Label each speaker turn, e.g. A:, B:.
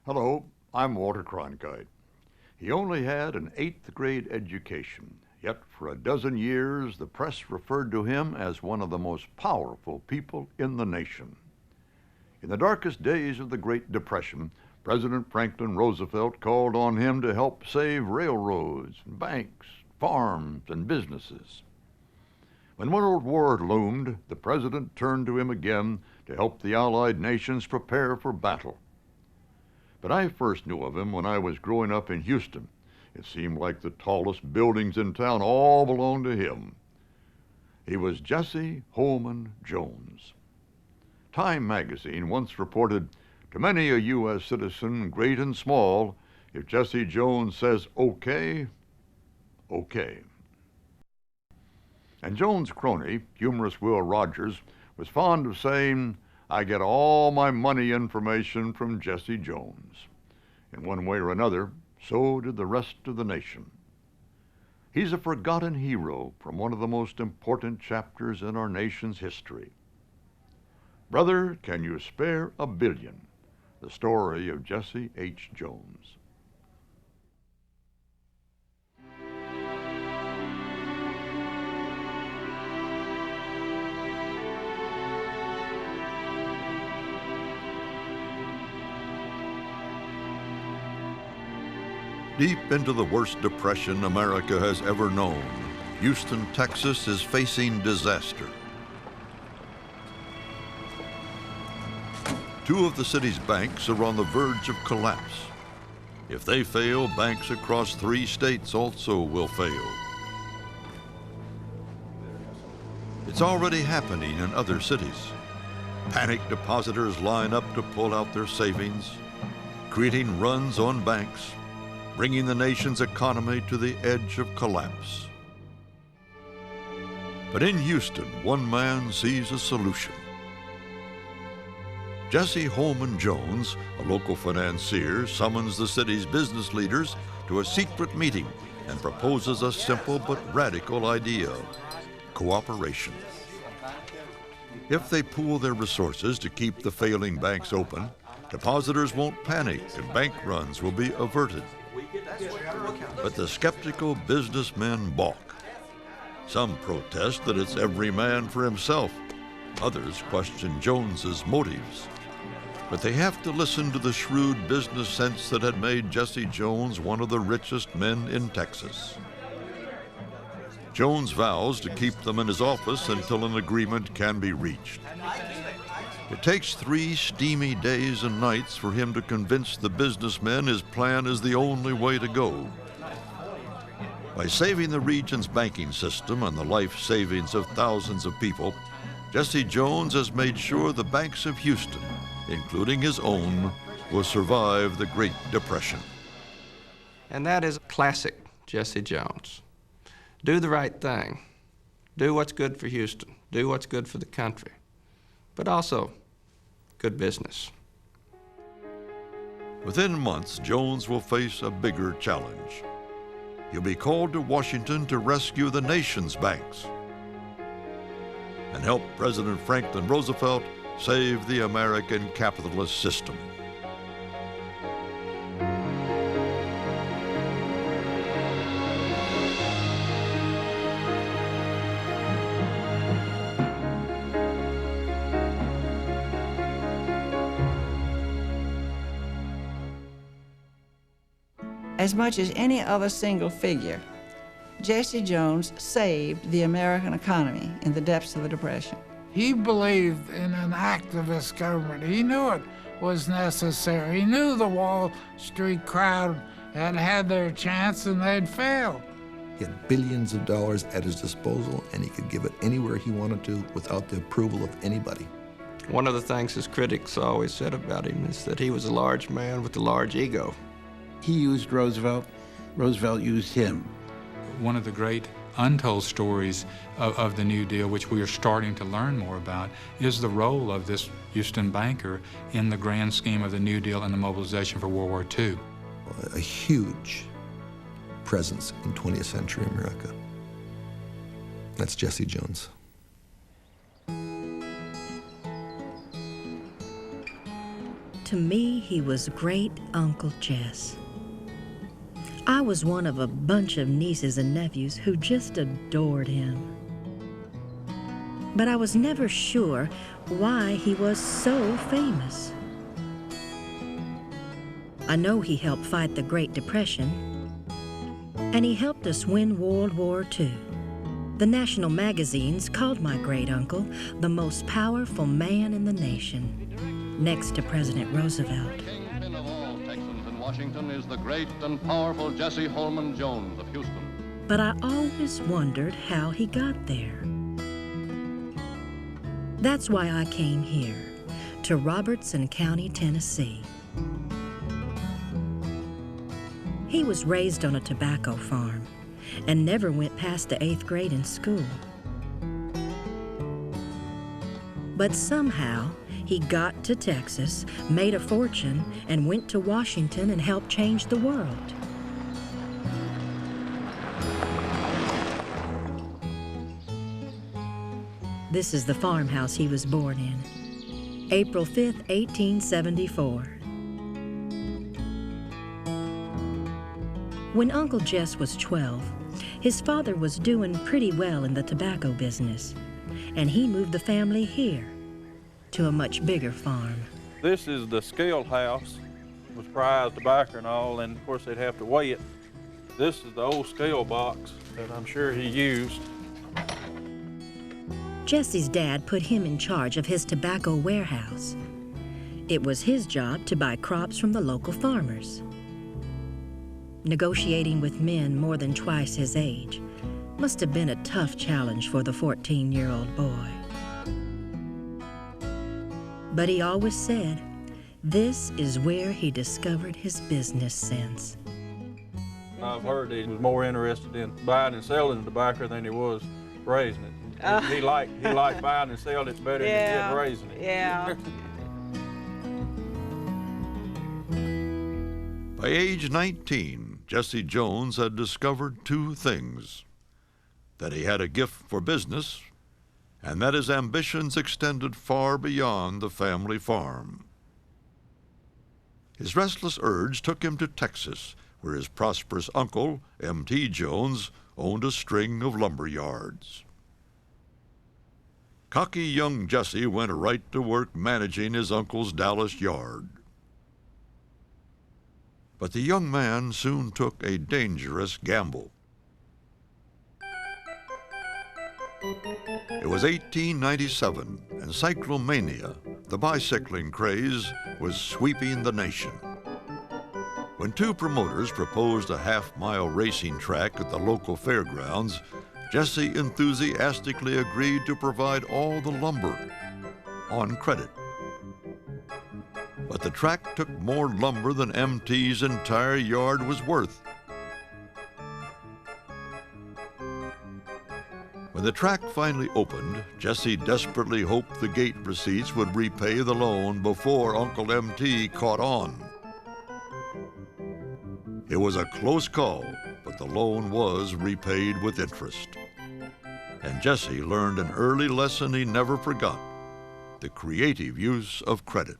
A: Hello, I'm Walter Cronkite. He only had an 8th grade education, yet for a dozen years the press referred to him as one of the most powerful people in the nation. In the darkest days of the Great Depression, President Franklin Roosevelt called on him to help save railroads, banks, farms, and businesses. When World War loomed, the president turned to him again to help the Allied nations prepare for battle. But I first knew of him when I was growing up in Houston. It seemed like the tallest buildings in town all belonged to him. He was Jesse Holman Jones. Time magazine once reported, "To many a U.S. citizen, great and small, if Jesse Jones says okay, okay." And Jones' crony, humorous Will Rogers, was fond of saying, "I get all my money information from Jesse Jones." In one way or another, so did the rest of the nation. He's a forgotten hero from one of the most important chapters in our nation's history. Brother, Can You Spare a Billion? The story of Jesse H. Jones. Deep into the worst depression America has ever known, Houston, Texas is facing disaster. Two of the city's banks are on the verge of collapse. If they fail, banks across 3 states also will fail. It's already happening in other cities. Panicked depositors line up to pull out their savings, creating runs on banks, bringing the nation's economy to the edge of collapse. But in Houston, one man sees a solution. Jesse Holman Jones, a local financier, summons the city's business leaders to a secret meeting and proposes a simple but radical idea: cooperation. If they pool their resources to keep the failing banks open, depositors won't panic and bank runs will be averted. But the skeptical businessmen balk. Some protest that it's every man for himself. Others question Jones's motives. But they have to listen to the shrewd business sense that had made Jesse Jones one of the richest men in Texas. Jones vows to keep them in his office until an agreement can be reached. It takes 3 steamy days and nights for him to convince the businessmen his plan is the only way to go. By saving the region's banking system and the life savings of thousands of people, Jesse Jones has made sure the banks of Houston, including his own, will survive the Great Depression.
B: And that is classic Jesse Jones. Do the right thing. Do what's good for Houston. Do what's good for the country. But also, good business.
A: Within months, Jones will face a bigger challenge. He'll be called to Washington to rescue the nation's banks and help President Franklin Roosevelt save the American capitalist system.
C: As much as any other single figure, Jesse Jones saved the American economy in the depths of the Depression.
D: He believed in an activist government. He knew it was necessary. He knew the Wall Street crowd had had their chance and they'd failed.
E: He had billions of dollars at his disposal, and he could give it anywhere he wanted to without the approval of anybody.
B: One of the things his critics always said about him is that he was a large man with a large ego.
F: He used Roosevelt. Roosevelt used him.
G: One of the great untold stories of the New Deal, which we are starting to learn more about, is the role of this Houston banker in the grand scheme of the New Deal and the mobilization for World War II.
E: A huge presence in 20th century America. That's Jesse Jones.
H: To me, he was great Uncle Jess. I was one of a bunch of nieces and nephews who just adored him. But I was never sure why he was so famous. I know he helped fight the Great Depression, and he helped us win World War II. The national magazines called my great-uncle the most powerful man in the nation, next to President Roosevelt.
I: Kingpin of all Texans in Washington is the great and powerful Jesse Holman Jones of Houston.
H: But I always wondered how he got there. That's why I came here, to Robertson County, Tennessee. He was raised on a tobacco farm and never went past the 8th grade in school. But somehow, he got to Texas, made a fortune, and went to Washington and helped change the world. This is the farmhouse he was born in, April 5th, 1874. When Uncle Jess was 12, his father was doing pretty well in the tobacco business, and he moved the family here to a much bigger farm.
J: This is the scale house with prized tobacco and all, and of course they'd have to weigh it. This is the old scale box that I'm sure he used.
H: Jesse's dad put him in charge of his tobacco warehouse. It was his job to buy crops from the local farmers. Negotiating with men more than twice his age must have been a tough challenge for the 14-year-old boy. But he always said, this is where he discovered his business sense.
J: I've heard he was more interested in buying and selling tobacco than he was raising it. He liked buying and selling it better than he did raising it.
K: Yeah.
A: By age 19, Jesse Jones had discovered two things: that he had a gift for business, and that his ambitions extended far beyond the family farm. His restless urge took him to Texas, where his prosperous uncle, M.T. Jones, owned a string of lumber yards. Cocky young Jesse went right to work managing his uncle's Dallas yard. But the young man soon took a dangerous gamble. It was 1897, and cyclomania, the bicycling craze, was sweeping the nation. When two promoters proposed a half-mile racing track at the local fairgrounds, Jesse enthusiastically agreed to provide all the lumber on credit. But the track took more lumber than MT's entire yard was worth. When the track finally opened, Jesse desperately hoped the gate receipts would repay the loan before Uncle MT caught on. It was a close call, but the loan was repaid with interest. And Jesse learned an early lesson he never forgot: the creative use of credit.